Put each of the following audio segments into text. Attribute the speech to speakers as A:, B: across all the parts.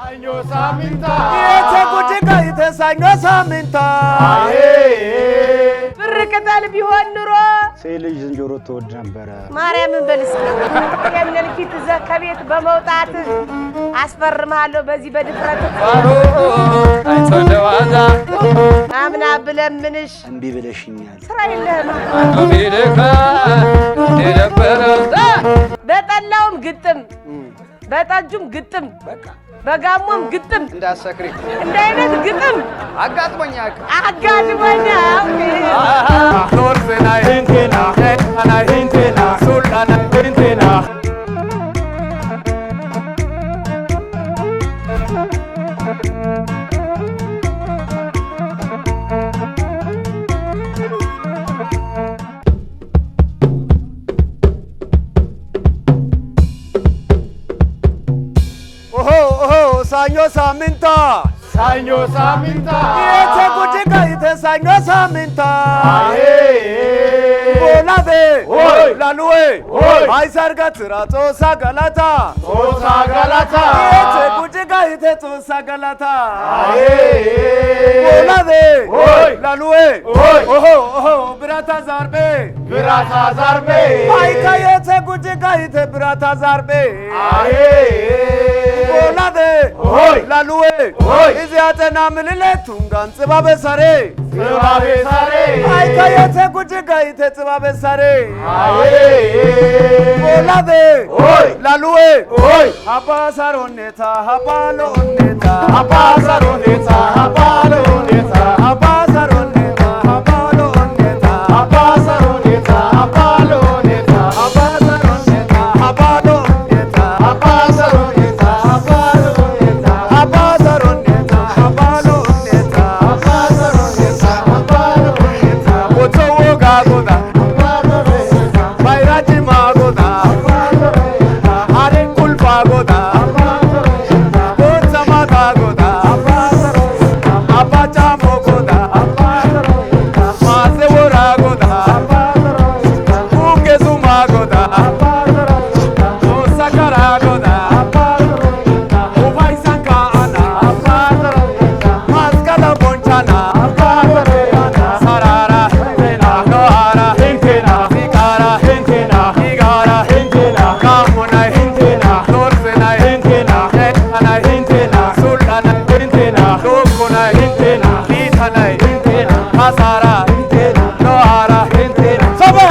A: Sagno saminta
B: Yete kujiga yete sagno saminta
C: ብርቀታል ቢሆን ኑሮ
D: ሴልጅ ዝንጀሮ ተወድ ነበር
C: ማርያምን በልስ የምንልኪት ዘከቤት በመውጣት አስፈርማለሁ በዚህ በድፍረት
A: ባሮ አይተደዋዛ
C: አምና ብለምንሽ
D: እንቢ ብለሽኛል
C: ስራ የለህም
A: ቢደካ የነበረ
C: በጠላውም ግጥም በጠጁም ግጥም
A: በቃ
C: በጋሞም ግጥም
A: እንዳሰክሪ
C: እንደ አይነት ግጥም
A: አጋጥሞኛል
B: ኖርዘና ሄንቴና አና ሄንቴና ሱልጣና ሄንቴና Sagno saminta Yete kujiga yete sagno saminta Bolade Lalue Ay sarga tira tosa galata Yete kujiga yete tosa galata Bolade Lalue Birata zarbe Ay ka yete kujiga yete birata zarbe Bolade Lalue Iziatena milile tungan tsibabe sare Ay ka yete kujiga yete tsibabe sare Bolade Lalue Hapa saroneta hapa loneta Hapa saroneta hapa loneta Hapa saroneta hapa loneta Hapa saroneta hapa loneta Hapa saroneta hapa loneta Hapa saroneta hapa loneta Hapa saroneta hapa loneta Hapa saroneta hapa loneta Otowo gagoda Bayraji magoda Hare kulpa goda Bonsama goda Apacha mogoda Masewora goda Ukezu magoda Osakara goda Uvaisanka ana Maskala bonchana Sarara Nohara Sikara Igara Kamuna Norsena Sultana Lokuna Litana Masara Nohara Soba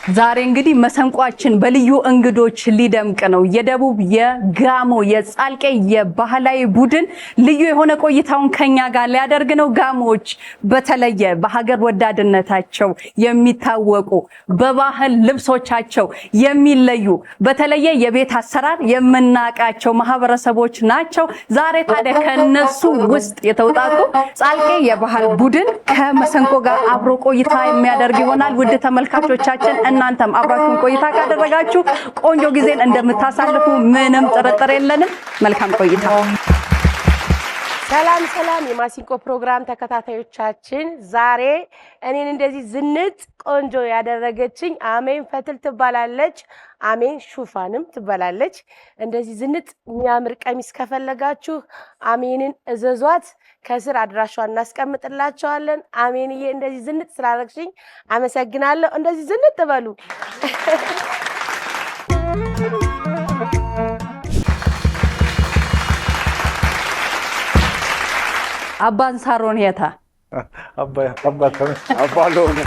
E: ዛሬ እንግዲህ መሰንቋችን በልዩ እንግዶች ሊደምቅ ነው። የደቡብ የጋሞ የጻልቄ የባህላዊ ቡድን ልዩ የሆነ ቆይታውን ከኛ ጋር ሊያደርግ ነው። ጋሞዎች በተለየ በሀገር ወዳድነታቸው የሚታወቁ በባህል ልብሶቻቸው የሚለዩ በተለየ የቤት አሰራር የምናቃቸው ማህበረሰቦች ናቸው። ዛሬ ታዲያ ከነሱ ውስጥ የተውጣጡ ጻልቄ የባህል ቡድን ከመሰንቆ ጋር አብሮ ቆይታ የሚያደርግ ይሆናል። ውድ ተመልካቾቻችን እናንተም አብራችሁን ቆይታ ካደረጋችሁ ቆንጆ ጊዜን እንደምታሳልፉ ምንም ጥርጥር የለንም። መልካም ቆይታ።
C: ሰላም ሰላም የማሲንቆ ፕሮግራም ተከታታዮቻችን፣ ዛሬ እኔን እንደዚህ ዝንጥ ቆንጆ ያደረገችኝ አሜን ፈትል ትባላለች። አሜን ሹፋንም ትባላለች። እንደዚህ ዝንጥ የሚያምር ቀሚስ ከፈለጋችሁ አሜንን እዘዟት። ከስር አድራሻዋን እናስቀምጥላችኋለን። አሜንዬ እንደዚህ ዝንጥ ስላደረግሽኝ አመሰግናለሁ። እንደዚህ ዝንጥ በሉ።
E: አባን ሳሮን የታ
B: አባሎነ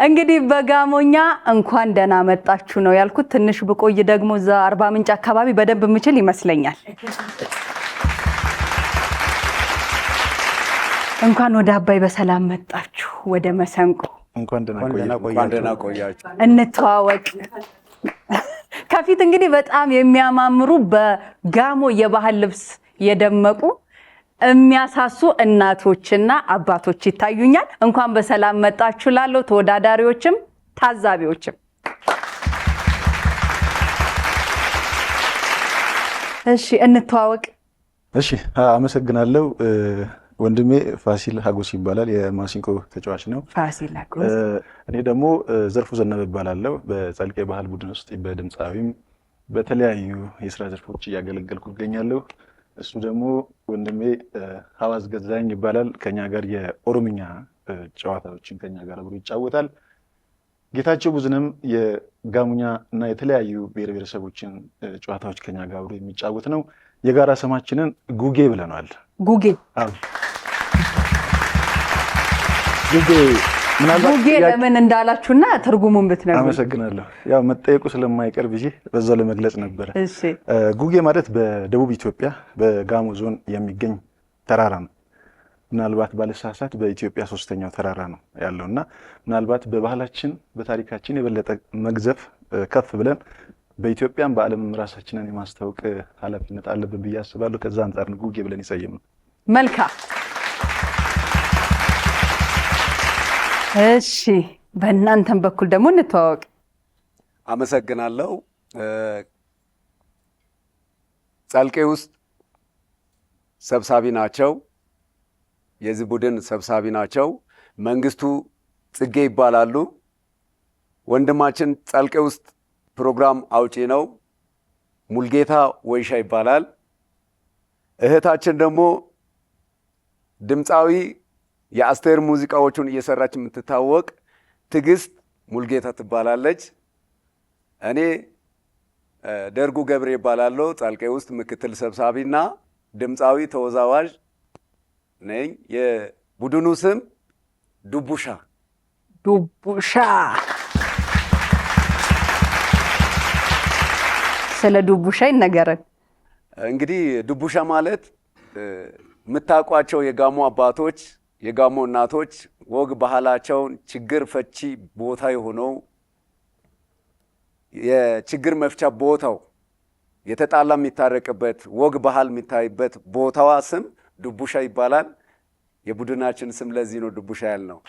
E: እንግዲህ በጋሞኛ እንኳን ደህና መጣችሁ ነው ያልኩት። ትንሽ ብቆይ ደግሞ እዛ አርባ ምንጭ አካባቢ በደንብ ምችል ይመስለኛል። እንኳን ወደ አባይ በሰላም መጣችሁ። ወደ መሰንቆ
F: እንኳን ደህና ቆያችሁ።
E: እንተዋወቅ። ከፊት እንግዲህ በጣም የሚያማምሩ በጋሞ የባህል ልብስ የደመቁ የሚያሳሱ እናቶችና አባቶች ይታዩኛል። እንኳን በሰላም መጣችሁ ላለው ተወዳዳሪዎችም ታዛቢዎችም እሺ እንተዋወቅ።
F: እሺ አመሰግናለሁ። ወንድሜ ፋሲል ሀጎስ ይባላል። የማሲንቆ ተጫዋች ነው።
E: ፋሲል ሀጎስ።
F: እኔ ደግሞ ዘርፉ ዘነበ እባላለሁ። በጻልቄ ባህል ቡድን ውስጥ በድምፃዊም በተለያዩ የስራ ዘርፎች እያገለገልኩ እገኛለሁ። እሱ ደግሞ ወንድሜ ሀዋዝ ገዛኝ ይባላል። ከኛ ጋር የኦሮምኛ ጨዋታዎችን ከኛ ጋር አብሮ ይጫወታል። ጌታቸው ብዙንም የጋሙኛ እና የተለያዩ ብሔር ብሔረሰቦችን ጨዋታዎች ከኛ ጋር አብሮ የሚጫወት ነው። የጋራ ስማችንን ጉጌ ብለናል።
E: ጉጌ ጉጌ ለምን እንዳላችሁና ትርጉሙን ብትነግሩ።
F: አመሰግናለሁ። ያው መጠየቁ ስለማይቀር ብዬ በዛው ለመግለጽ ነበር። ጉጌ ማለት በደቡብ ኢትዮጵያ በጋሞ ዞን የሚገኝ ተራራ ነው። ምናልባት ባለሳሳት በኢትዮጵያ 3ኛው ተራራ ነው ያለውና ምናልባት በባህላችን በታሪካችን የበለጠ መግዘፍ ከፍ ብለን በኢትዮጵያም በዓለም ራሳችንን የማስተዋወቅ ኃላፊነት አለብን ብዬ አስባለሁ። ከዛ አንፃር ነው ጉጌ ብለን የሰየምነው።
E: መልካም። እሺ በእናንተም በኩል ደግሞ እንተዋወቅ።
B: አመሰግናለሁ። ጻልቄ ውስጥ ሰብሳቢ ናቸው። የዚህ ቡድን ሰብሳቢ ናቸው። መንግስቱ ጽጌ ይባላሉ። ወንድማችን ጻልቄ ውስጥ ፕሮግራም አውጪ ነው። ሙልጌታ ወይሻ ይባላል። እህታችን ደግሞ ድምፃዊ የአስቴር ሙዚቃዎቹን እየሰራች የምትታወቅ ትግስት ሙልጌታ ትባላለች። እኔ ደርጉ ገብሬ ይባላለሁ። ጻልቄ ውስጥ ምክትል ሰብሳቢና ድምፃዊ ተወዛዋዥ ነኝ። የቡድኑ ስም ዱቡሻ።
E: ስለ ዱቡሻ ይነገረን።
B: እንግዲህ ዱቡሻ ማለት የምታውቋቸው የጋሞ አባቶች የጋሞ እናቶች ወግ ባህላቸውን ችግር ፈቺ ቦታ የሆነው የችግር መፍቻ ቦታው የተጣላ የሚታረቅበት ወግ ባህል የሚታይበት ቦታዋ ስም ዱቡሻ ይባላል። የቡድናችን ስም ለዚህ ነው ዱቡሻ ያልነው።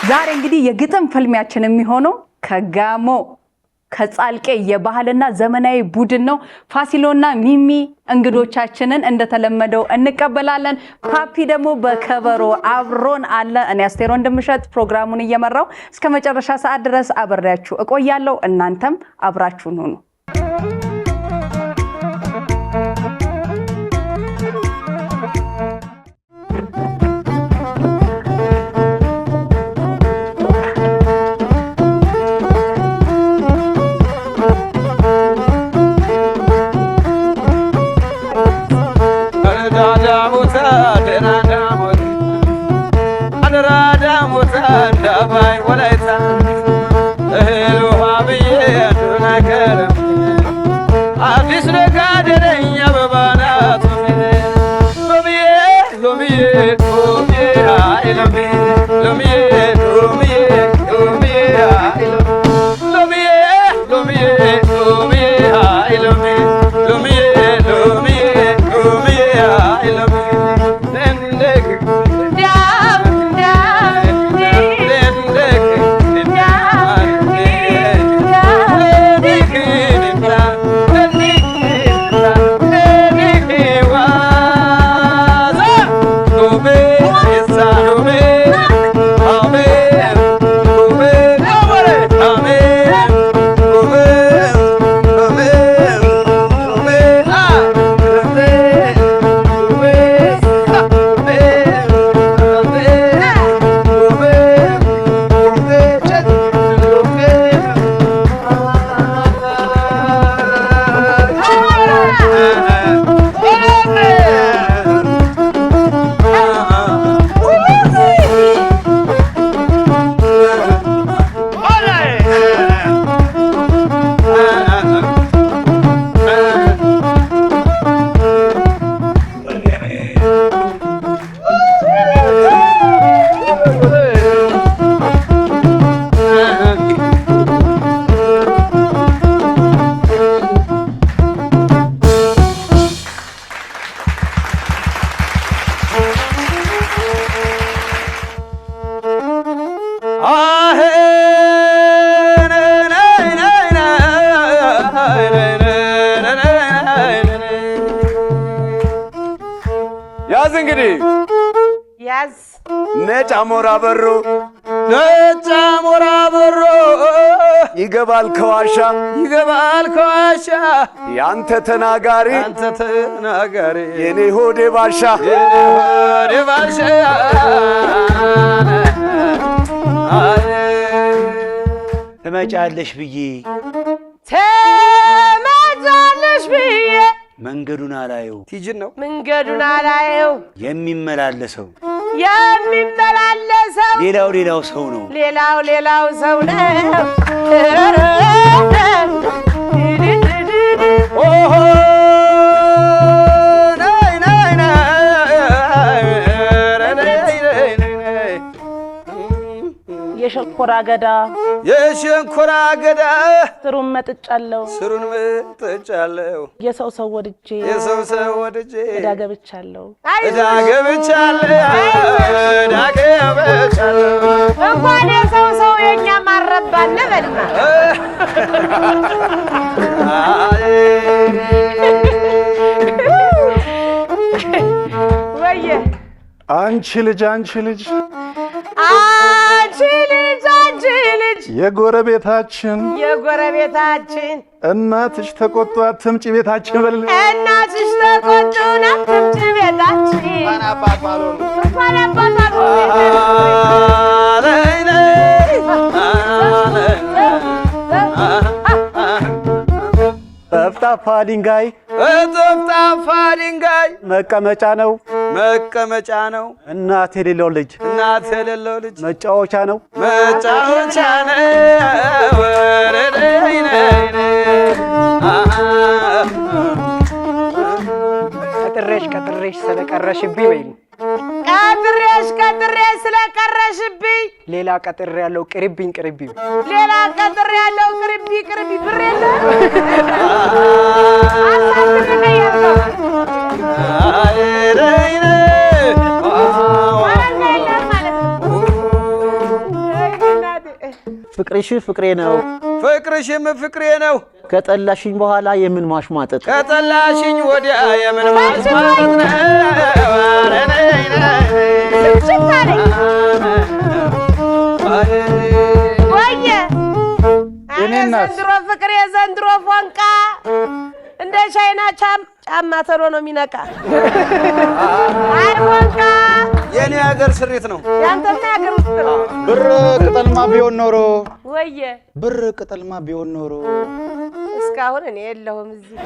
E: ዛሬ እንግዲህ የግጥም ፍልሚያችን የሚሆነው ከጋሞ ከጻልቄ የባህልና ዘመናዊ ቡድን ነው። ፋሲሎና ሚሚ እንግዶቻችንን እንደተለመደው እንቀበላለን። ፓፒ ደግሞ በከበሮ አብሮን አለ። እኔ አስቴር ወንድምሸት ፕሮግራሙን እየመራው እስከ መጨረሻ ሰዓት ድረስ አብሬያችሁ እቆያለሁ። እናንተም አብራችሁን ሁኑ።
A: አደራ ዳሞት እንዳባይ ወላይታ እህል ውሃ ብዬ አንዱን አይቀርም አዲስ ነጋዴነኝ አበባ ናት ሎሚዬ ሎሚዬ ሎሚዬ አይ ሎሚዬ ሎሚዬ ሎሚዬ ሎሚዬ አይ ሎሚዬ ሎሚዬ ሎሚዬ አይ ሎሚዬ ሎሚዬ ሎሚዬ ሎሚዬ አይ ሎሚዬ
B: ያዝ እንግዲህ
C: ያዝ
B: ነጭ አሞራ በሮ
A: ነጭ አሞራ በሮ
B: ይገባል ከዋሻ
A: ይገባል ከዋሻ
B: ያንተ ተናጋሪ
A: አንተ ተናጋሪ
B: የኔ ሆዴ ባሻ
A: የኔ ሆዴ ባሻ
D: ትመጫለሽ ብዬ
C: ትመጫለሽ ብዬ
D: መንገዱን አላየው
A: ቲጅን ነው
C: መንገዱን አላየው
D: የሚመላለሰው ሌላው ሰው ነው
C: ሌላው ሰው ነው
A: ኦሆ
C: የሸንኮራ አገዳ ስሩን መጥጫለሁ የሰው ወድጄ እዳ ገብቻለሁ እንኳን የሰው የኛ ማረባን በልና ወየ
F: አንቺ ልጅ የጎረቤታችን እናትሽ ተቆጡ አትምጪ ቤታችን በል
C: እናትሽ ተቆጡ አትምጪ ቤታችን
D: ጠፍጣፋ ድንጋይ መቀመጫ ነው እናት የሌለው ልጅ መጫወቻ ነው ቀጥሬሽ ስለቀረሽብኝ ወይ ቀጥሬሽ ስለቀረሽብኝ ሌላ ቀጥሬ ያለው ቅርብኝ ሌላ ቀጥሬ ያለው ቅርብኝ ብር የለ ፍቅርሽም ፍቅሬ ነው ከጠላሽኝ በኋላ የምን ማሽሟጠጥ
A: ከጠላሽኝ ወዲያ የምን ማሽሟጠጥ ነው
C: ወየ ዘንድሮ ፍቅሬ ዘንድሮ ፎንቃ እንደ ቻይና ጫማ ተሎ ነው የሚነቃ አይ ፎንቃ
A: የኔ ሀገር ስሪት ነው
C: ያንተና ሀገር ውስጥ ነው
D: ብር ቅጠልማ ቢሆን ኖሮ
C: ወየ
D: ብር ቅጠልማ ቢሆን ኖሮ
C: እስካሁን እኔ የለሁም እዚህ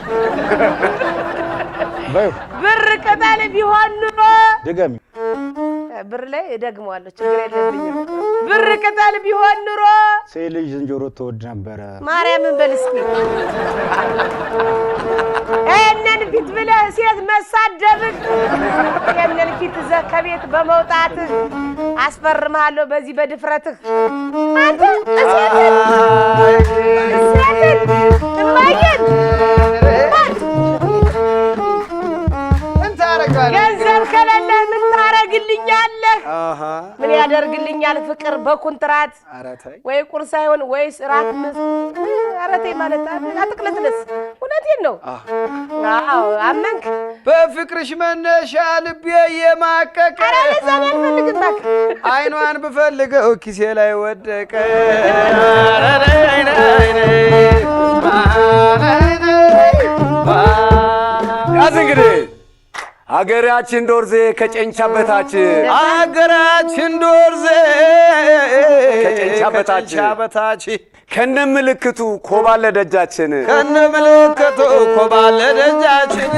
C: ብር ቅጠል ቢሆን ኖሮ
F: ድገሚ
C: ብር ላይ እደግመዋለሁ ችግር የለብኝም ብር ቅጠል ቢሆን ኑሮ
G: ሴት ልጅ ዝንጀሮ ትወድ ነበረ
C: ማርያምን በልስኪ እነን ፊት ብለህ ሴት መሳደብህ የነን ፊት ከቤት በመውጣት አስፈርምሃለሁ በዚህ በድፍረትህ አንተ እሴት እማየት ገንዘብ ከሌለህ ምን ታረግልኛለህ? ምን ያደርግልኛል ፍቅር በኩንትራት ወይ ቁርስ አይሆን ወይስ ራት አረቴ ማለት አትቅለስለስ እውነቴን ነው አዎ አመንክ
A: በፍቅርሽ መነሻ ልቤ የማቀቀ
C: ኧረ ለዛኔ አልፈልግም እባክህ
A: አይኗን ብፈልገው ኪሴ ላይ ወደቀ
B: ያዝ እንግዲህ አገራችን ዶርዜ ከጨንቻ በታች
A: አገራችን ዶርዜ
B: ከጨንቻ በታች ከነምልክቱ ኮባለ ደጃችን
A: ከነምልክቱ ኮባለ ደጃችን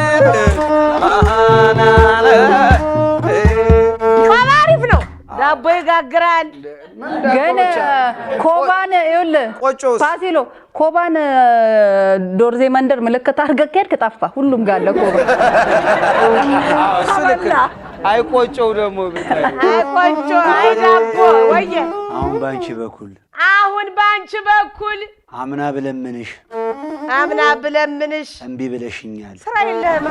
C: አሪፍ ነው ዳቦ ይጋግራል
E: ግን ኮባን ይኸውልህ ፋሲሎ ኮባን ዶርዜ መንደር ምልክት አድርገህ ከሄድክ ጠፋ ሁሉም ጋር አለ ኮባ
A: አይቆጨው ደግሞ
C: አይቆጨው አይዳቦ ወየ
G: አሁን ባንቺ በኩል አምና ብለምንሽ እምቢ ብለሽኛል
C: ስራ የለህም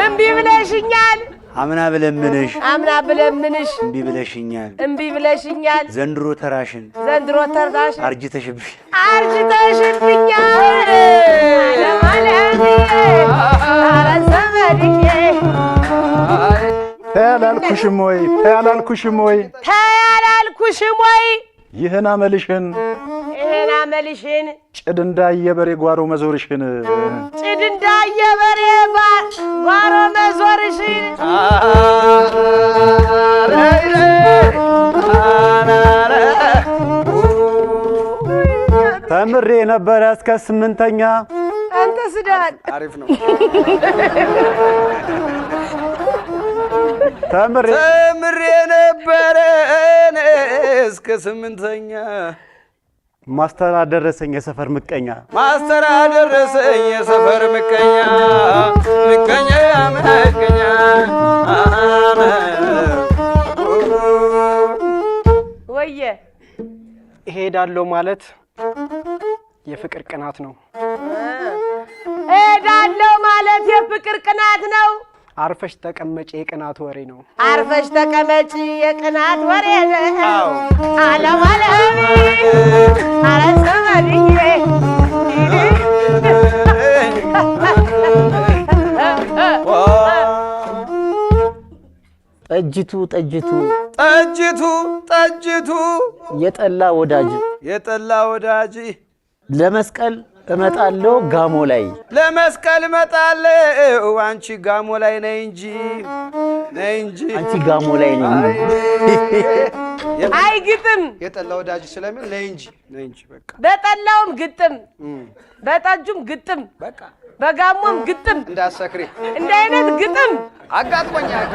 C: እምቢ ብለሽኛል
G: አምና ብለምንሽ
C: እምቢ ብለሽኛል
G: ዘንድሮ ተራሽን
C: አርጅተሽብኛል ለማለት አረሰበልኝ
F: ተያላልኩሽም ወይ ይህን አመልሽን ጭድ እንዳየበሬ ጓሮ መዞርሽን ተምሬ ነበረ እስከ 8ኛ
C: አንተ ስዳን
A: አሪፍ ነው
F: ተምሬ
A: ነበረ እስከ 8ኛ
F: ማስተር አደረሰኝ የሰፈር ምቀኛ
C: ወየ
D: እሄዳለሁ ማለት የፍቅር ቅናት ነው አርፈሽ ተቀመጪ የቅናት ወሬ ነው
C: አለማለሚ አረሰማልኝ
G: ጠጅቱ የጠላ ወዳጅ ለመስቀል እመጣለሁ ጋሞ ላይ
A: አንቺ ጋሞ ላይ ነይ እንጂ
G: አንቺ ጋሞ ላይ ነኝ
C: አይ ግጥም
A: የጠላ ወዳጅ ስለምን ነይ እንጂ በቃ
C: በጠላውም ግጥም በጠጁም ግጥም በቃ በጋሞም ግጥም
A: እንዳሰክሪ
C: እንደ አይነት ግጥም
A: አጋጥሞኛል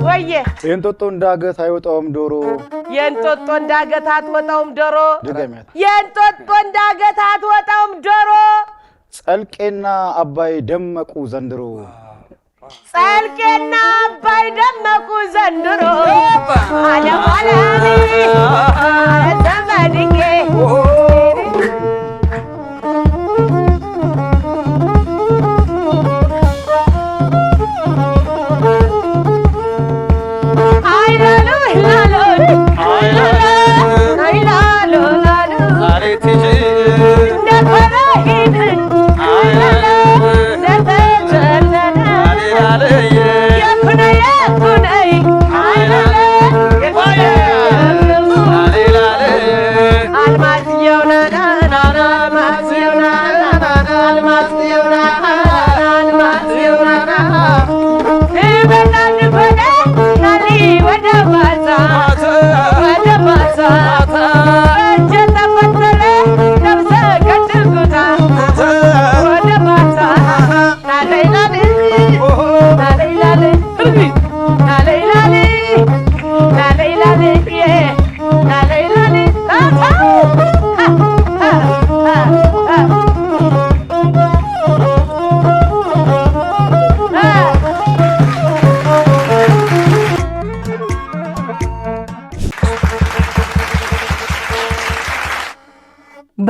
C: ወየ
F: የእንጦጦ እንዳገት አይወጣውም ዶሮ
C: የእንጦጦ እንዳገት አትወጣውም ዶሮ
F: ድገሚያት
C: የእንጦጦ እንዳገት አትወጣውም ዶሮ
F: ጸልቄና አባይ ደመቁ ዘንድሮ
C: አለማለሚ ዘመድዬ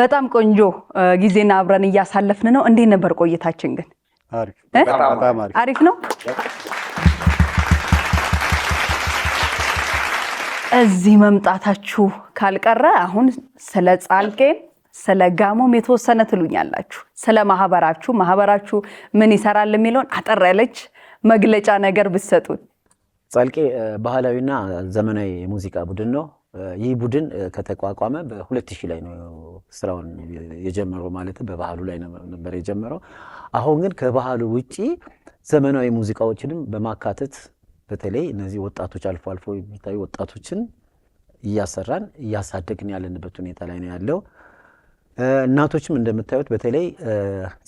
E: በጣም ቆንጆ ጊዜና አብረን እያሳለፍን ነው። እንዴት ነበር ቆይታችን ግን?
F: አሪፍ በጣም
E: አሪፍ ነው። እዚህ መምጣታችሁ ካልቀረ አሁን ስለ ጻልቄ ስለ ጋሞም የተወሰነ ትሉኛላችሁ። ስለ ማህበራችሁ ምን ይሰራል የሚለውን አጠር ያለች መግለጫ ነገር ብትሰጡን።
G: ጻልቄ ባህላዊና ዘመናዊ የሙዚቃ ቡድን ነው። ይህ ቡድን ከተቋቋመ በ2000 ላይ ነው ስራውን የጀመረው፣ ማለት በባህሉ ላይ ነበር የጀመረው። አሁን ግን ከባህሉ ውጪ ዘመናዊ ሙዚቃዎችንም በማካተት በተለይ እነዚህ ወጣቶች አልፎ የሚታዩ ወጣቶችን እያሰራን እያሳደግን ያለንበት ሁኔታ ላይ ነው ያለው። እናቶችም እንደምታዩት በተለይ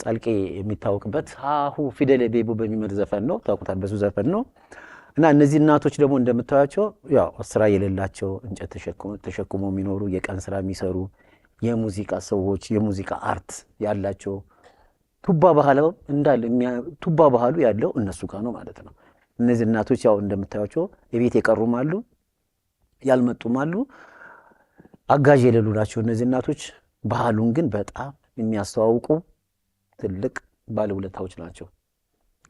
G: ጻልቄ የሚታወቅበት ሃሁ ፊደል ቤቡ በሚመር ዘፈን ነው፣ ታውቁታል፣ በሱ ዘፈን ነው። እና እነዚህ እናቶች ደግሞ እንደምታዩቸው ያው ስራ የሌላቸው እንጨት ተሸክመው የሚኖሩ የቀን ስራ የሚሰሩ የሙዚቃ ሰዎች፣ የሙዚቃ አርት ያላቸው ቱባ ባህሉ ያለው እነሱ ጋር ነው ማለት ነው። እነዚህ እናቶች ያው እንደምታዩቸው የቤት የቀሩም አሉ፣ ያልመጡም አሉ፣ አጋዥ የሌሉ ናቸው። እነዚህ እናቶች ባህሉን ግን በጣም የሚያስተዋውቁ ትልቅ ባለውለታዎች ናቸው።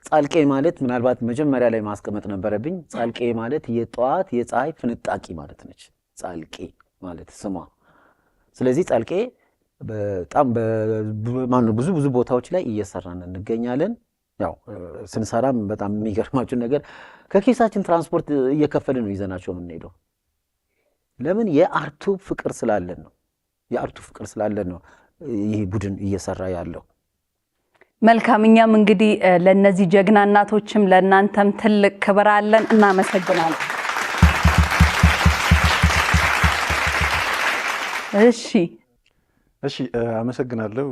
G: ጻልቄ ማለት ምናልባት መጀመሪያ ላይ ማስቀመጥ ነበረብኝ። ጻልቄ ማለት የጧት የፀሐይ ፍንጣቂ ማለት ነች፣ ጻልቄ ማለት ስሟ። ስለዚህ ጻልቄ በጣም ብዙ ቦታዎች ላይ እየሰራን እንገኛለን። ያው ስንሰራም በጣም የሚገርማችሁ ነገር ከኪሳችን ትራንስፖርት እየከፈልን ነው ይዘናቸው የምንሄደው። ለምን? የአርቱ ፍቅር ስላለን ነው። የአርቱ ፍቅር ስላለን ነው ይህ ቡድን እየሰራ ያለው።
E: መልካም። እኛም እንግዲህ ለነዚህ ጀግና እናቶችም ለእናንተም ትልቅ ክብር አለን። እናመሰግናለን።
F: እሺ አመሰግናለሁ።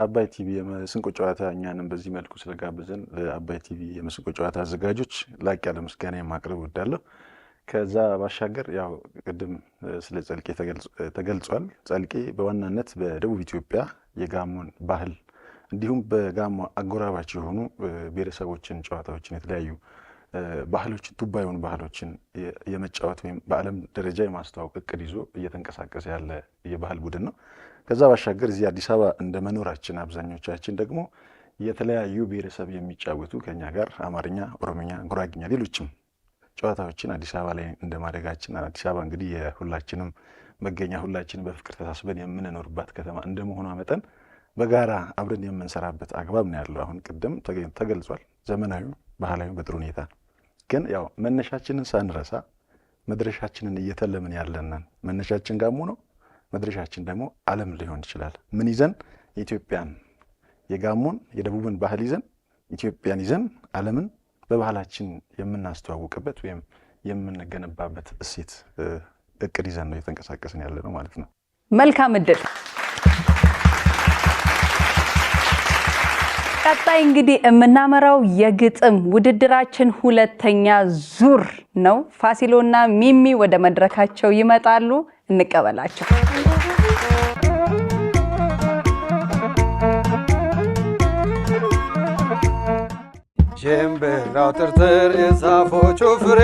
F: አባይ ቲቪ የመስንቆ ጨዋታ እኛንም በዚህ መልኩ ስለጋበዘን ለአባይ ቲቪ የመስንቆ ጨዋታ አዘጋጆች ላቅ ያለ ምስጋና ማቅረብ እወዳለሁ። ከዛ ባሻገር ያው ቅድም ስለ ጻልቄ ተገልጿል። ጻልቄ በዋናነት በደቡብ ኢትዮጵያ የጋሞን ባህል እንዲሁም በጋሞ አጎራባች የሆኑ ብሔረሰቦችን ጨዋታዎችን የተለያዩ ባህሎችን ቱባ የሆኑ ባህሎችን የመጫወት ወይም በዓለም ደረጃ የማስተዋወቅ እቅድ ይዞ እየተንቀሳቀሰ ያለ የባህል ቡድን ነው። ከዛ ባሻገር እዚህ አዲስ አበባ እንደ መኖራችን አብዛኞቻችን ደግሞ የተለያዩ ብሔረሰብ የሚጫወቱ ከኛ ጋር አማርኛ፣ ኦሮምኛ፣ ጉራግኛ ሌሎችም ጨዋታዎችን አዲስ አበባ ላይ እንደማደጋችን አዲስ አበባ እንግዲህ የሁላችንም መገኛ ሁላችንም በፍቅር ተሳስበን የምንኖርባት ከተማ እንደመሆኗ መጠን በጋራ አብረን የምንሰራበት አግባብ ነው ያለው። አሁን ቅድም ተገልጿል። ዘመናዊ ባህላዊ በጥሩ ሁኔታ ግን ያው መነሻችንን ሳንረሳ መድረሻችንን እየተለምን ያለንን መነሻችን ጋሞ ነው። መድረሻችን ደግሞ ዓለም ሊሆን ይችላል። ምን ይዘን የኢትዮጵያን የጋሞን የደቡብን ባህል ይዘን ኢትዮጵያን ይዘን ዓለምን በባህላችን የምናስተዋውቅበት ወይም የምንገነባበት እሴት እቅድ ይዘን ነው እየተንቀሳቀስን ያለ ነው ማለት ነው።
E: መልካም እድል። ቀጣይ እንግዲህ የምናመራው የግጥም ውድድራችን ሁለተኛ ዙር ነው። ፋሲሎና ሚሚ ወደ መድረካቸው ይመጣሉ። እንቀበላቸው።
A: ጀምበራው ትርትር የዛፎቹ ፍሬ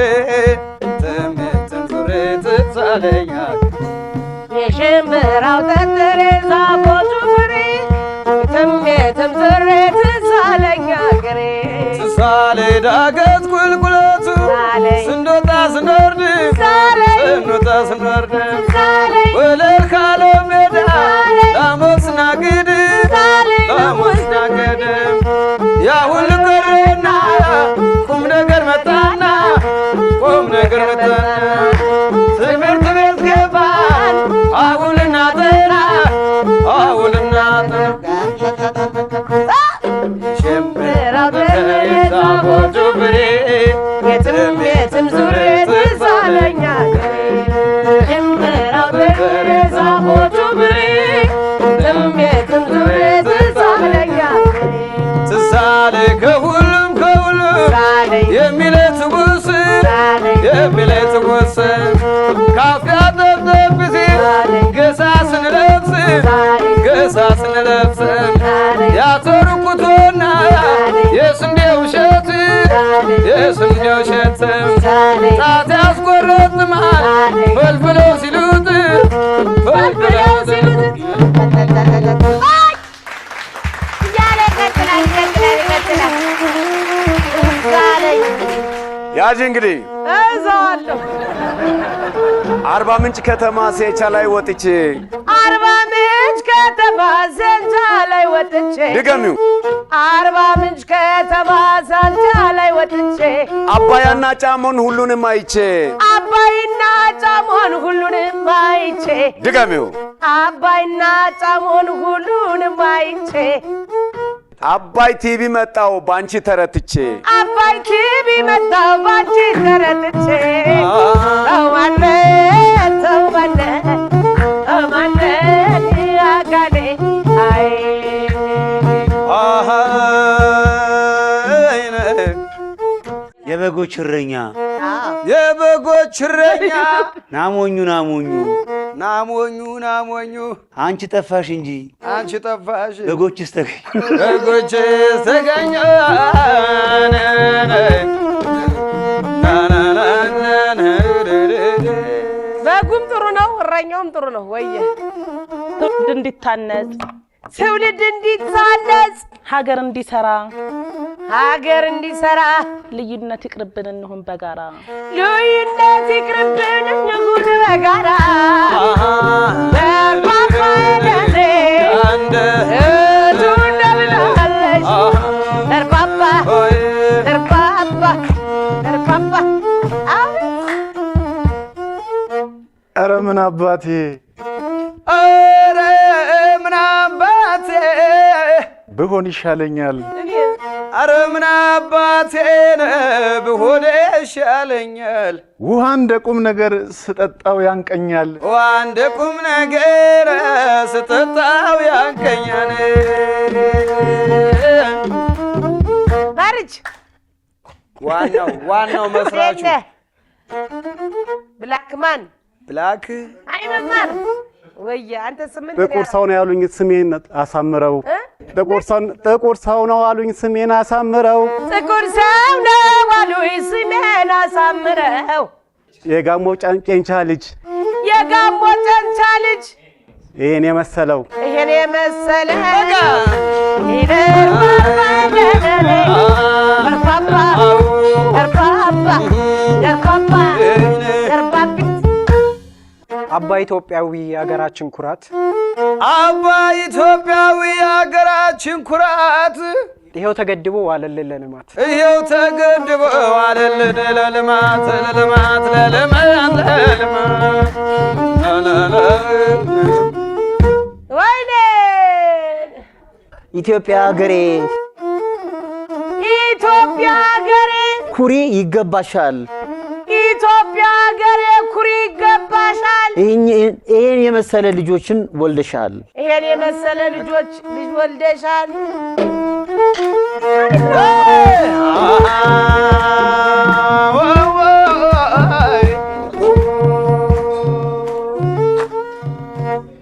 A: ትምትን ዙሬ ትዛለኛል።
C: የጀምበራው ትርትር የዛፎቹ ፍሬ ትምትን ዙሬ ትዛለኛል።
A: ትሳሌ ዳገት ቁልቁለቱ ስንወጣ ስንወርድ ወለል ካለው ሜዳ ላሞስና ግድም ያ ሁሉ ቀረና ቁም ነገር መጣና ትምህርት ቤት ገባን አሁልና ጠና ሽምብራው የዛፎቹ ፍሬ የትም ዙሬ ትዛለኛል። ሽምብራው የዛፎቹ ፍሬ የትም ዙሬ ትዛለኛል። ትሳሌ ከሁሉም የሚለት ውስ ካፊያ ጠብጠብ ሲል ገሳ ስንለብስ ያተርኩቶና የስንዴው እሸት ጣት ያስቆረጥማል ፈልፍለው ሲሉት
B: ያዥ እንግዲህ
C: እዛዋለሁ።
B: አርባ ምንጭ ከተማ ሴቻ ላይ ወጥቼ
C: አርባ ምንጭ ከተማ ሴቻ ላይ ወጥቼ
B: ድገሚው።
C: አርባ ምንጭ ከተማ ሴቻ ላይ ወጥቼ
B: አባያና ጫሞን ሁሉንም አይቼ
C: አባይና ጫሞን ሁሉንም አይቼ
B: ድገሚው።
C: አባይና ጫሞን ሁሉንም አይቼ
B: አባይ ቲቪ መጣው ባንቺ ተረትቼ
C: አባይ ቲቪ መጣው ባንቺ ተረትቼ ተውማነ ተውማነ ተውማነ አካሌ አይ
H: የበጎች እረኛ
A: የበጎች እረኛ
H: ናሞኙ ናሞኙ
A: ናሞኙ ናሞኙ
H: አንቺ ጠፋሽ እንጂ
A: አንቺ ጠፋሽ
H: በጎችስ ተገኙ
A: በጎችስ ተገኙ።
C: በጉም ጥሩ ነው፣ እረኛውም ጥሩ ነው። ወየ
I: ትውልድ እንዲታነጽ
C: ትውልድ እንዲታነጽ
I: ሀገር እንዲሰራ
C: ሀገር እንዲሰራ
I: ልዩነት ይቅርብን እንሁን በጋራ
C: ልዩነት ይቅርብን እንሁን በጋራ በባባለዜ
A: አንደ
C: እቱ እንደምናለሽ ደርባባ ደርባባ ደርባባ
F: ኧረ ምን አባቴ
A: ኧረ ምን አባቴ
F: ብሆን ይሻለኛል።
A: ኧረ ምን አባቴ ብሆን ይሻለኛል።
F: ውሃ እንደ ቁም ነገር ስጠጣው ያንቀኛል።
A: ውሃ እንደ ቁም ነገር ስጠጣው ያንቀኛል።
C: ማርጅ
A: ዋናው መስራቹ
C: ብላክማን
A: ብላክ
C: አይመማር ወያ አንተ ስምንት
J: ጥቁር ሰው ነው ያሉኝ ስሜን አሳምረው ጥቁር ሰው ነው አሉኝ ስሜን አሳምረው
C: ጥቁር ሰው ነው አሉኝ ስሜን አሳምረው
J: የጋሞ ጨንቻ ልጅ
C: የጋሞ ጨንቻ ልጅ
J: ይሄን የመሰለው
D: አባይ ኢትዮጵያዊ የሀገራችን ኩራት
A: አባይ ኢትዮጵያዊ የሀገራችን ኩራት
D: ይሄው ተገድቦ ዋለልን ለልማት
A: ይሄው ተገድቦ ዋለልን ለልማት ለልማት ለልማት ለልማት
C: ወይኔ
G: ኢትዮጵያ ሀገሬ
C: ኢትዮጵያ ሀገሬ
G: ኩሪ ይገባሻል።
C: ኢትዮጵያ ሀገሬ ኩሪ ይገባሻል።
G: ይሄን የመሰለ ልጆችን ወልደሻል።
C: ይሄን የመሰለ ልጅ ወልደሻል።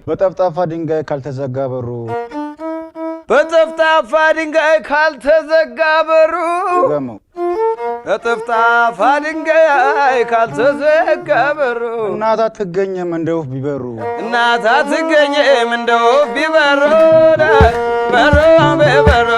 F: በጠፍጣፋ ድንጋይ ካልተዘጋ በሩ
A: በጠፍጣፋ ድንጋይ ካልተዘጋ በሩ በጠፍጣፋ ድንጋይ ካልተዘጋ በሩ
F: እናት አትገኝም እንደ ወፍ ቢበሩ
A: እናት አትገኝም እንደ ወፍ ቢበሩ በሩ በበሩ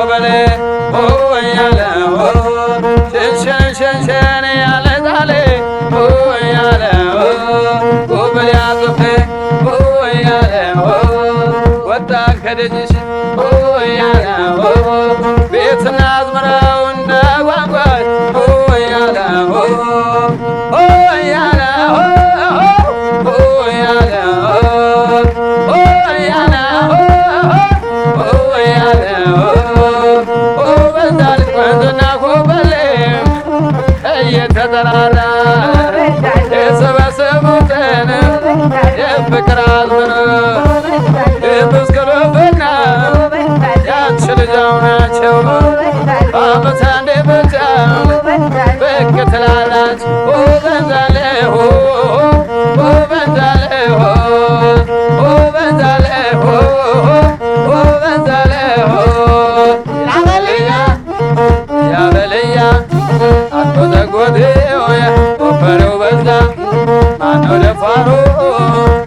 A: ኮበሌ ያለ ሸንሸን ያለ ዛሌ ያለ ኮበሌ አጥፌ ያለ ወጣ ከደጅሽ ያለ ቤትና አዝመራው እንደ ጓጓች ያለ እየተጠራራ የሰበሰቡትን የፍቅር አዝመራ የመስከረምና ያንቺ ልጃው ናቸው በዓመት አንዴ ብቻ ብቅ ትላላች በንዛሌሆ በንዛሌሆ በንዛሌሆ በንዛሌሆ ያበልያ አቶ ተጎቴ ወፈሬው በዛ ማነው ደፋሩ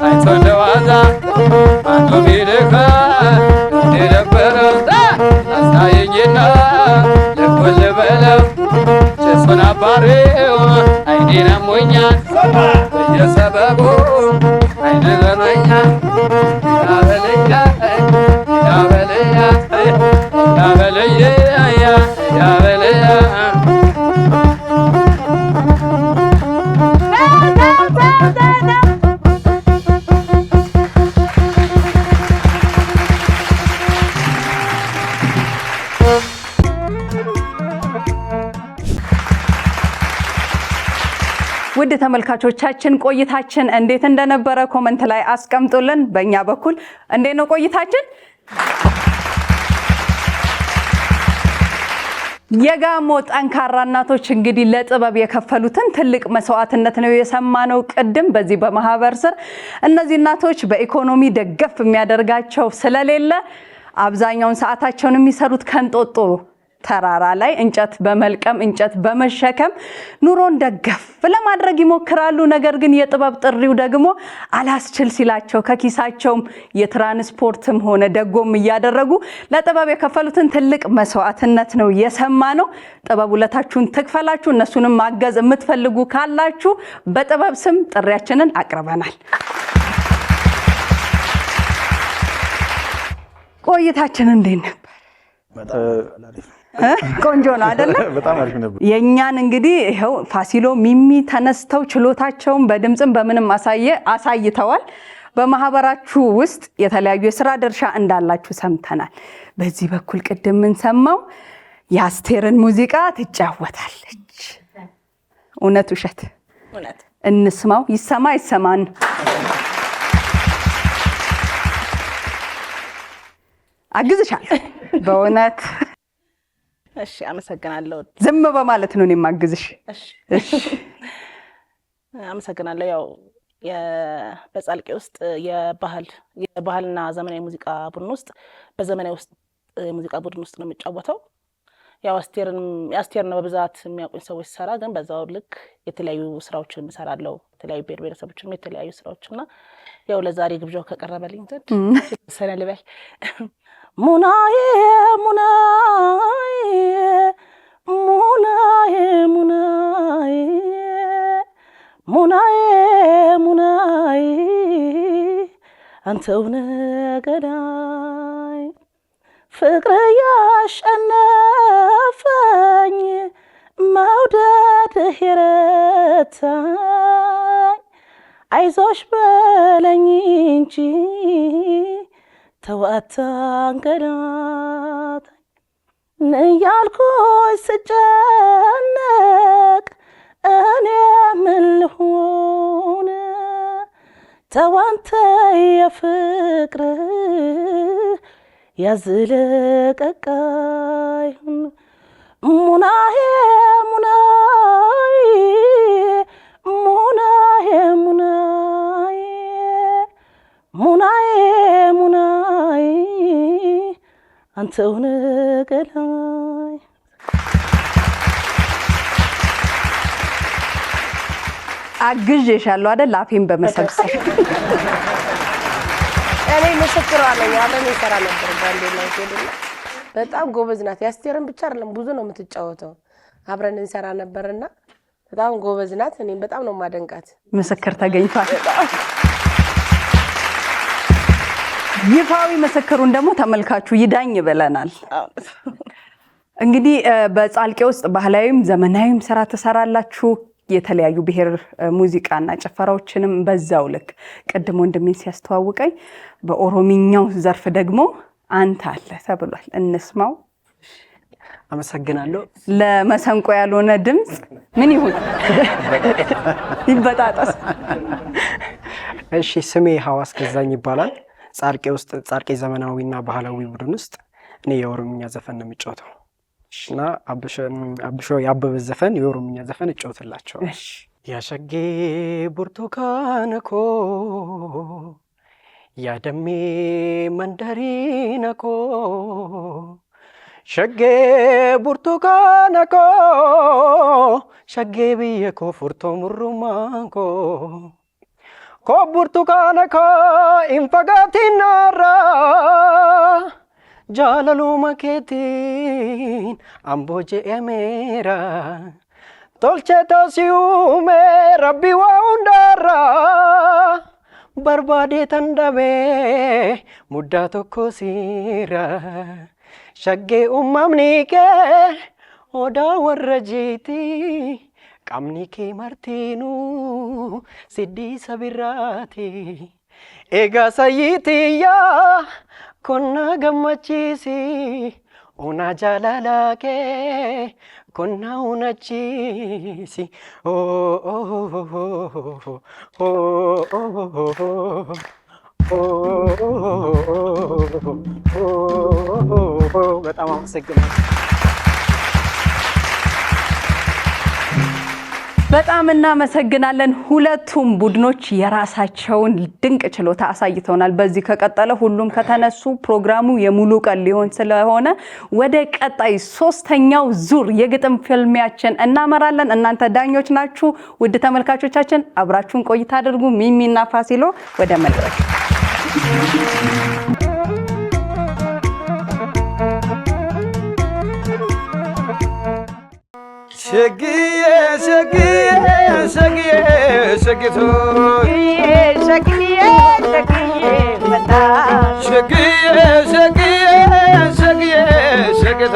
A: አይቶ እንደዋዛ ማነው ቢልካ እንደነበረው አሳየኝና ልኩን ልበለው ጭሱን አባሬው አይኔን አሞኛል በየሰበቡ አይነ ዘመኛል ያበልያ ያበልያ ያበልያ ያበልያ
E: ውድ ተመልካቾቻችን ቆይታችን እንዴት እንደነበረ ኮመንት ላይ አስቀምጡልን። በእኛ በኩል እንዴት ነው ቆይታችን? የጋሞ ጠንካራ እናቶች እንግዲህ ለጥበብ የከፈሉትን ትልቅ መስዋዕትነት ነው የሰማነው ቅድም በዚህ በማህበር ስር። እነዚህ እናቶች በኢኮኖሚ ደገፍ የሚያደርጋቸው ስለሌለ አብዛኛውን ሰዓታቸውን የሚሰሩት ከንጦጦ ተራራ ላይ እንጨት በመልቀም እንጨት በመሸከም ኑሮን ደገፍ ለማድረግ ይሞክራሉ። ነገር ግን የጥበብ ጥሪው ደግሞ አላስችል ሲላቸው ከኪሳቸውም የትራንስፖርትም ሆነ ደጎም እያደረጉ ለጥበብ የከፈሉትን ትልቅ መስዋዕትነት ነው የሰማነው። ጥበብ ውለታችሁን ትክፈላችሁ። እነሱንም ማገዝ የምትፈልጉ ካላችሁ በጥበብ ስም ጥሪያችንን አቅርበናል። ቆይታችን እንዴት ነበር? ቆንጆ ነው አይደለ?
F: በጣም አሪፍ ነበር።
E: የኛን እንግዲህ ይሄው ፋሲሎ ሚሚ ተነስተው ችሎታቸውን በድምጽም በምንም አሳይተዋል። በማህበራችሁ ውስጥ የተለያዩ የሥራ ድርሻ እንዳላችሁ ሰምተናል። በዚህ በኩል ቅድም ምን ሰማው የአስቴርን ሙዚቃ ትጫወታለች። እውነት ውሸት?
I: እውነት።
E: እንስማው። ይሰማ ይሰማን። አግዝሻለሁ በእውነት።
I: እሺ አመሰግናለሁ።
E: ዝም በማለት ነው የማግዝሽ።
I: እሺ አመሰግናለሁ። ያው በጻልቄ ውስጥ የባህልና ዘመናዊ ሙዚቃ ቡድን ውስጥ በዘመናዊ ውስጥ ሙዚቃ ቡድን ውስጥ ነው የምጫወተው። ያው አስቴርን በብዛት የሚያውቁኝ ሰዎች ሰራ፣ ግን በዛው ልክ የተለያዩ ስራዎችን እሰራለሁ። የተለያዩ ብሔር ብሔረሰቦችንም የተለያዩ ስራዎችና ያው ለዛሬ ግብዣው ከቀረበልኝ ዘንድ ሰነልበል ሙናዬ ሙናዬ ሙናዬ ሙናዬ ሙናዬ ሙናዬ አንተው ነገዳይ ፍቅር ያሸነፈኝ መውደድህ የረታኝ አይዞሽ በለኝ እንጂ ተዋታን ገዳታኝ እያልኩኝ ስጨነቅ እኔ ምን ልሁን ተዋንተ የፍቅር ያዝለቀቃይ ሙናዬ ሙናዬ ሙናዬ ሙናዬ ሙናዬ ሙናዬ አንተው ነገዳይ
E: አግዤሻለሁ አይደል? አፌን በመሰብሰብ
C: እኔ ምስክሯ ነኝ። አብረን ይሰራ ነበር ባንዴ ነው ሄደና በጣም ጎበዝ ናት። የአስቴርን ብቻ አይደለም ብዙ ነው የምትጫወተው። አብረን እንሰራ ነበርና በጣም ጎበዝ ናት። እኔም በጣም ነው ማደንቃት።
E: ምስክር ተገኝቷል። ይፋዊ ምስክሩን ደግሞ ተመልካቹ ይዳኝ ብለናል። እንግዲህ በጻልቄ ውስጥ ባህላዊም ዘመናዊም ስራ ትሰራላችሁ። የተለያዩ ብሔር ሙዚቃና ጭፈራዎችንም በዛው ልክ ቅድም ወንድሜን ሲያስተዋውቀኝ በኦሮሚኛው ዘርፍ ደግሞ አንተ አለ ተብሏል። እንስማው።
D: አመሰግናለሁ።
E: ለመሰንቆ ያልሆነ ድምጽ ምን ይሁን ይበጣጣስ።
D: እሺ ስሜ ሐዋስ ገዛኝ ይባላል። ጻልቄ ውስጥ ጻልቄ ዘመናዊና ባህላዊ ቡድን ውስጥ እኔ የኦሮምኛ ዘፈን ነው የምጫወተው እና አብሾ ያበበ ዘፈን የኦሮምኛ ዘፈን እጫወትላቸው። ያሸጌ ብርቱካንኮ ያደሜ መንደሪነኮ ሸጌ ብርቱካንኮ ሸጌ ብየኮ ፉርቶ ሙሩማንኮ ኮ ብርቱካንኮ ኢንፈጋቲናራ Jaalaluma keetiin amboje emeera tolcheta siume rabbi wa hundarra barbaade tandabe mudda tokko sira shagge ummamni ke oda warra jiti qamni ke martinu siddi sabirati ega sayitiya konna gammachisi una jalalake konna unachisi በጣም አመሰግናለሁ።
E: በጣም እናመሰግናለን። ሁለቱም ቡድኖች የራሳቸውን ድንቅ ችሎታ አሳይተውናል። በዚህ ከቀጠለ ሁሉም ከተነሱ ፕሮግራሙ የሙሉ ቀን ሊሆን ስለሆነ ወደ ቀጣይ ሶስተኛው ዙር የግጥም ፍልሚያችን እናመራለን። እናንተ ዳኞች ናችሁ። ውድ ተመልካቾቻችን አብራችሁን ቆይታ አድርጉ። ሚሚና ፋሲሎ ወደ መድረክ።
A: ሸግዬ ሸግዬ ሸግዬ ሸግቶ
C: ሸግዬ ሸግዬ ወጣ
A: ሸግዬ ሸግዬ ሸግዬ ሸግቶ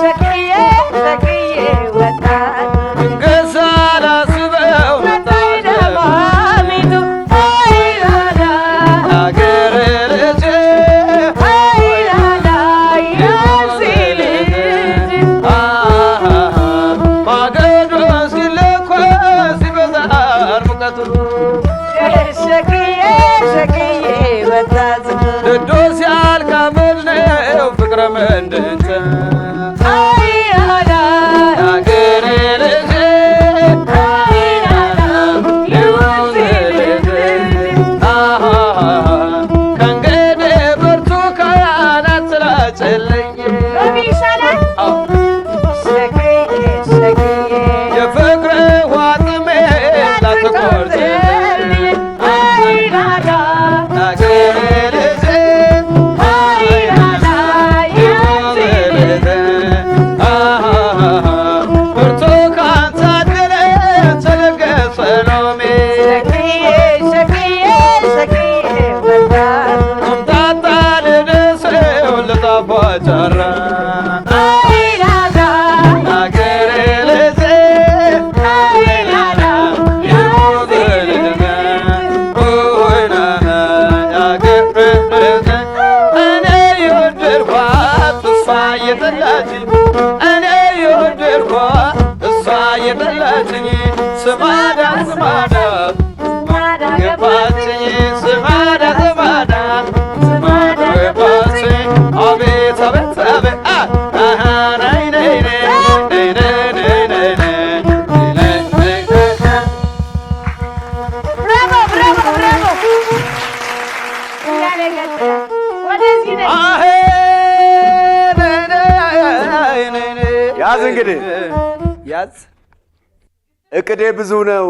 C: ሸግዬ ሸግዬ ወጣ
A: እንገሳ ላስበው
C: ማሚቱ አይላላ
A: አገር ልጅ
C: አይላላ ያሲል ሸግዬ ሸግዬ ወጣ
A: ቅዱስ ያልካመል ነው ፍቅረ መንደንተ
C: አይላላ
A: አገር ልጅ
C: አይላላ ያሲል
A: ከእንግዲህ ብርቱካን አትላጭልኝ የፍቅር ዋጥሜ ላትቆርጥልኝ አገር ልጅ ብርቱካን ታድለ ተለገሰ ሎሜ ቁምጣጣ ልብሰው ልጣፏጨራ አገር ልጅ እኔ የወደድኳት እሷ የጠላችኝ ስማዳ ስማዳ ገባችኝ ስማዳ ስማዳ ገባችኝ አቤት አቤት አቤት ናይ ናይ ናይ
B: ያዝ እንግዲህ
A: ያዝ
B: እቅዴ ብዙ ነው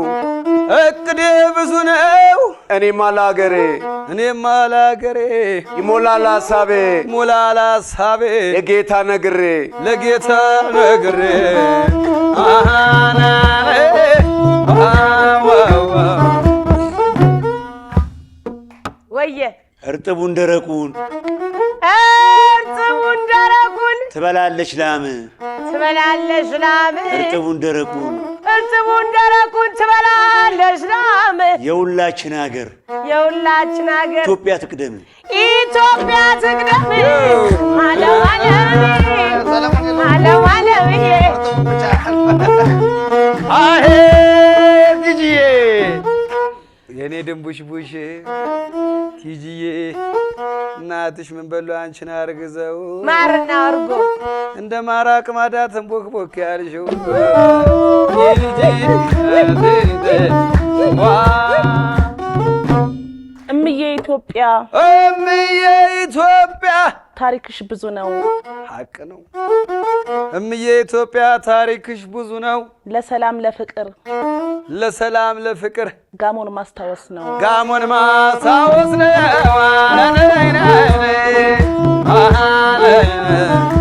A: እቅዴ ብዙ ነው
B: እኔማ ለአገሬ ይሞላል ሀሳቤ ለጌታ ነግሬ
C: ወየ
H: እርጥቡን ደረቁን ትበላለች ላም እርጥቡን ደረቁን
C: ትበላለች ላም
H: የሁላችን ሀገር ኢትዮጵያ ትቅደም
C: አለም
A: አሄ ቲጂዬ የኔ ድንቡሽቡሽ ቲጂዬ እናትሽ ምን በሉ አንቺን አርግዘው
C: ማርና እርጎ
A: እንደ ማራ ቅማዳ ተንቦክቦክ ያልሽው
I: እምዬ ኢትዮጵያ ታሪክሽ ብዙ ነው
A: ሐቅ ነው እምዬ ኢትዮጵያ ታሪክሽ ብዙ ነው
I: ለሰላም ለፍቅር ጋሞን ማስታወስ ነው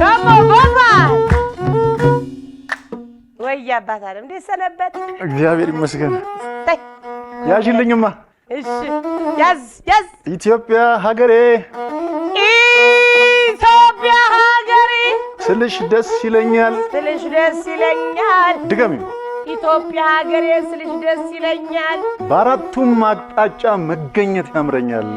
C: ጋሞ ጎማ ወይ አባት አለም እንዴት ሰነበት
F: እግዚአብሔር ይመስገን ያሽልኝማ
C: እሺ ያዝ
F: ኢትዮጵያ ሀገሬ ስልሽ ደስ ይለኛል ድገሚ
C: ኢትዮጵያ ሀገሬ ስልሽ ደስ ይለኛል
F: በአራቱም አቅጣጫ መገኘት ያምረኛል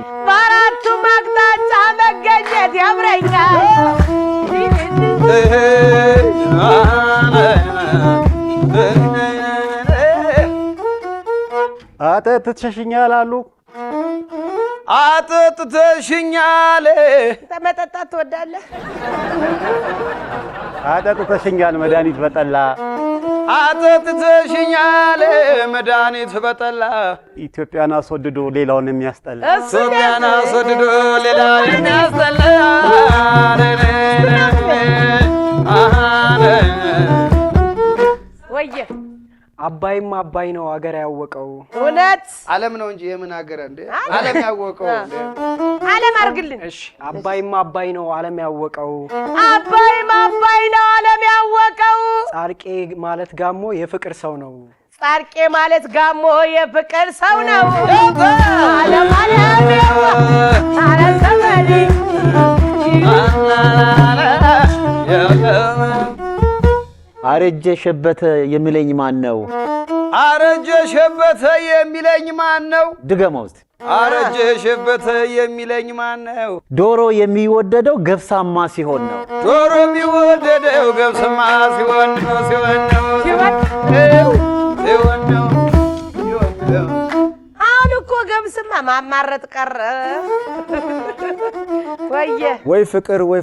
J: አጠጥተሽኛል አሉ
A: አጠጥተሽኛል
C: መጠጣት ትወዳለህ
J: አጠጥተሽኛል መድኃኒት በጠላ
A: አጠጥተሽኛል መድኃኒት በጠላ
J: ኢትዮጵያን አስወድዶ ሌላውን የሚያስጠላ
C: ወየ
D: አባይም አባይ ነው አገር ያወቀው
C: እውነት
A: ዓለም ነው እንጂ የምን ሀገር እንደ ዓለም ያወቀው እንደ
C: ዓለም አርግልን
D: እሺ አባይም አባይ ነው ዓለም ያወቀው ጻርቄ ማለት ጋሞ የፍቅር ሰው ነው
C: ዓለም
G: አረጀ ሸበተ የሚለኝ ማን ነው?
A: አረጀ ሸበተ የሚለኝ ማን ነው?
G: ድገመው እስቲ።
A: አረጀ ሸበተ የሚለኝ ማን ነው?
G: ዶሮ የሚወደደው ገብሳማ ሲሆን ነው።
A: ዶሮ የሚወደደው ገብሳማ ሲሆን ነው።
C: አሁን እኮ ገብስማ ማማረጥ ቀረ።
G: ወይ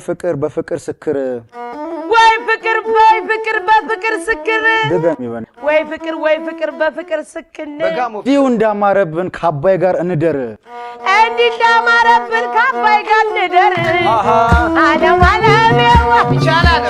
G: ፍቅር በፍቅር ስክር
C: ወይ ፍቅር በፍቅር ስክር ወይ ፍቅር በፍቅር ስክን
F: እንዲሁ እንዳማረብን ከአባይ ጋር እንደር
C: ዓለም
A: ይቻላል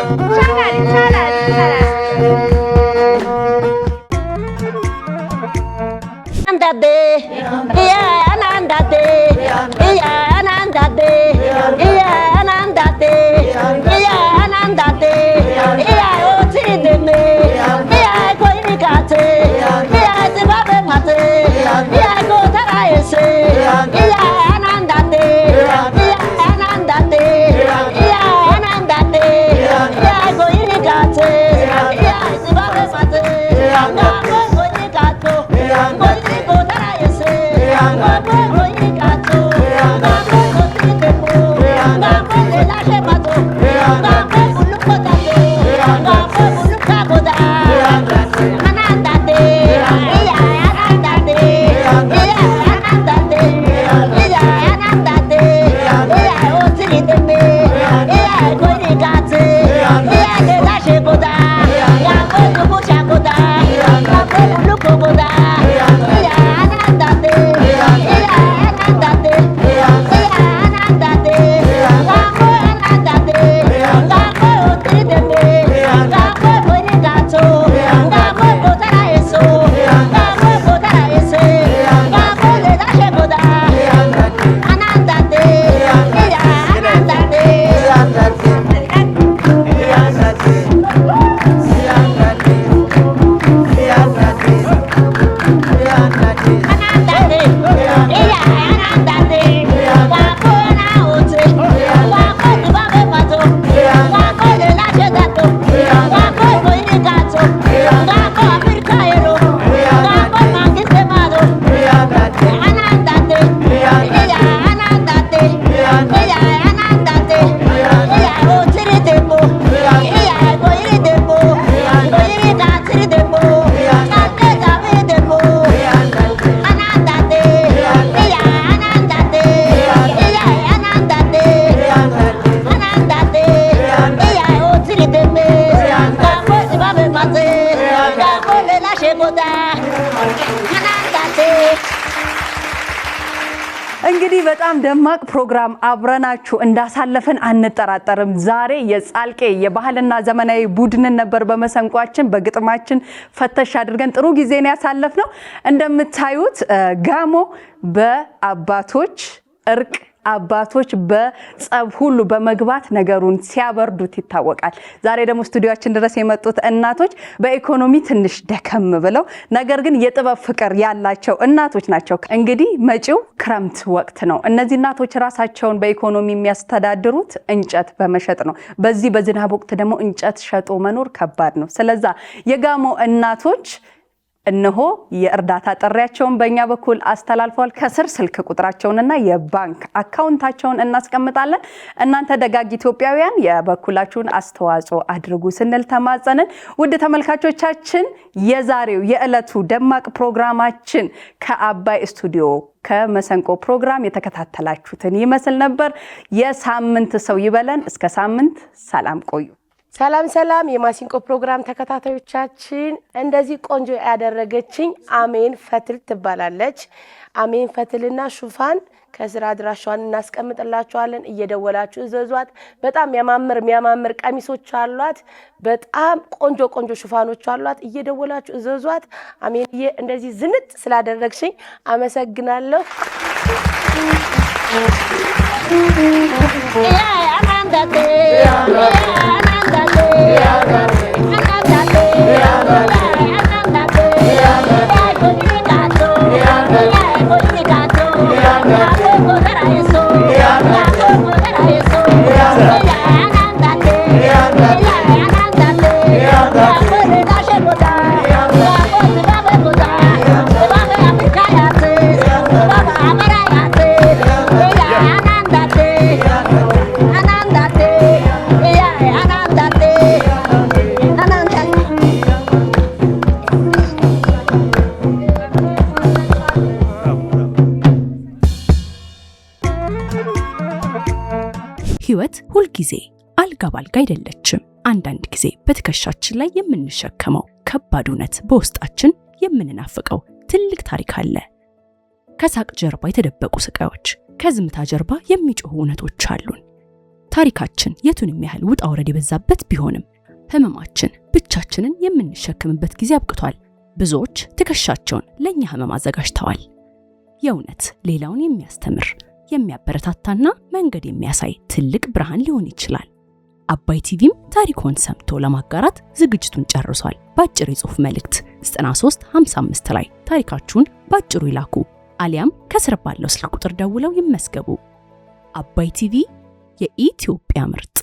E: እንግዲህ በጣም ደማቅ ፕሮግራም አብረናችሁ እንዳሳለፈን አንጠራጠርም። ዛሬ የጻልቄ የባህልና ዘመናዊ ቡድንን ነበር በመሰንቋችን በግጥማችን ፈተሽ አድርገን ጥሩ ጊዜ ነው ያሳለፍነው። እንደምታዩት ጋሞ በአባቶች እርቅ አባቶች በጸብ ሁሉ በመግባት ነገሩን ሲያበርዱት ይታወቃል። ዛሬ ደግሞ ስቱዲዮአችን ድረስ የመጡት እናቶች በኢኮኖሚ ትንሽ ደከም ብለው ነገር ግን የጥበብ ፍቅር ያላቸው እናቶች ናቸው። እንግዲህ መጪው ክረምት ወቅት ነው። እነዚህ እናቶች ራሳቸውን በኢኮኖሚ የሚያስተዳድሩት እንጨት በመሸጥ ነው። በዚህ በዝናብ ወቅት ደግሞ እንጨት ሸጦ መኖር ከባድ ነው። ስለዚህ የጋሞ እናቶች እነሆ የእርዳታ ጥሪያቸውን በእኛ በኩል አስተላልፈዋል። ከስር ስልክ ቁጥራቸውንና የባንክ አካውንታቸውን እናስቀምጣለን። እናንተ ደጋግ ኢትዮጵያውያን የበኩላችሁን አስተዋጽኦ አድርጉ ስንል ተማጸንን። ውድ ተመልካቾቻችን የዛሬው የዕለቱ ደማቅ ፕሮግራማችን ከአባይ ስቱዲዮ ከመሰንቆ ፕሮግራም የተከታተላችሁትን ይመስል ነበር። የሳምንት ሰው ይበለን። እስከ ሳምንት ሰላም ቆዩ።
C: ሰላም ሰላም የማሲንቆ ፕሮግራም ተከታታዮቻችን፣ እንደዚህ ቆንጆ ያደረገችኝ አሜን ፈትል ትባላለች። አሜን ፈትልና ሹፋን ከስራ አድራሻዋን እናስቀምጥላችኋለን። እየደወላችሁ እዘዟት። በጣም የሚያማምር ቀሚሶች አሏት። በጣም ቆንጆ ሹፋኖች አሏት። እየደወላችሁ እዘዟት። አሜንዬ እንደዚህ ዝንጥ ስላደረግሽኝ አመሰግናለሁ።
K: ህይወት ሁልጊዜ አልጋ ባልጋ አይደለችም። አንዳንድ ጊዜ በትከሻችን ላይ የምንሸከመው ከባድ እውነት፣ በውስጣችን የምንናፍቀው ትልቅ ታሪክ አለ። ከሳቅ ጀርባ የተደበቁ ስቃዮች፣ ከዝምታ ጀርባ የሚጮሁ እውነቶች አሉን። ታሪካችን የቱንም ያህል ውጣ ውረድ የበዛበት ቢሆንም ህመማችን ብቻችንን የምንሸከምበት ጊዜ አብቅቷል። ብዙዎች ትከሻቸውን ለኛ ህመም አዘጋጅተዋል። የእውነት ሌላውን የሚያስተምር የሚያበረታታና መንገድ የሚያሳይ ትልቅ ብርሃን ሊሆን ይችላል። አባይ ቲቪም ታሪኮን ሰምቶ ለማጋራት ዝግጅቱን ጨርሷል። ባጭር የጽሑፍ መልእክት 9355 ላይ ታሪካችሁን ባጭሩ ይላኩ፣ አሊያም ከስር ባለው ስልክ ቁጥር ደውለው ይመስገቡ። አባይ ቲቪ የኢትዮጵያ ምርጥ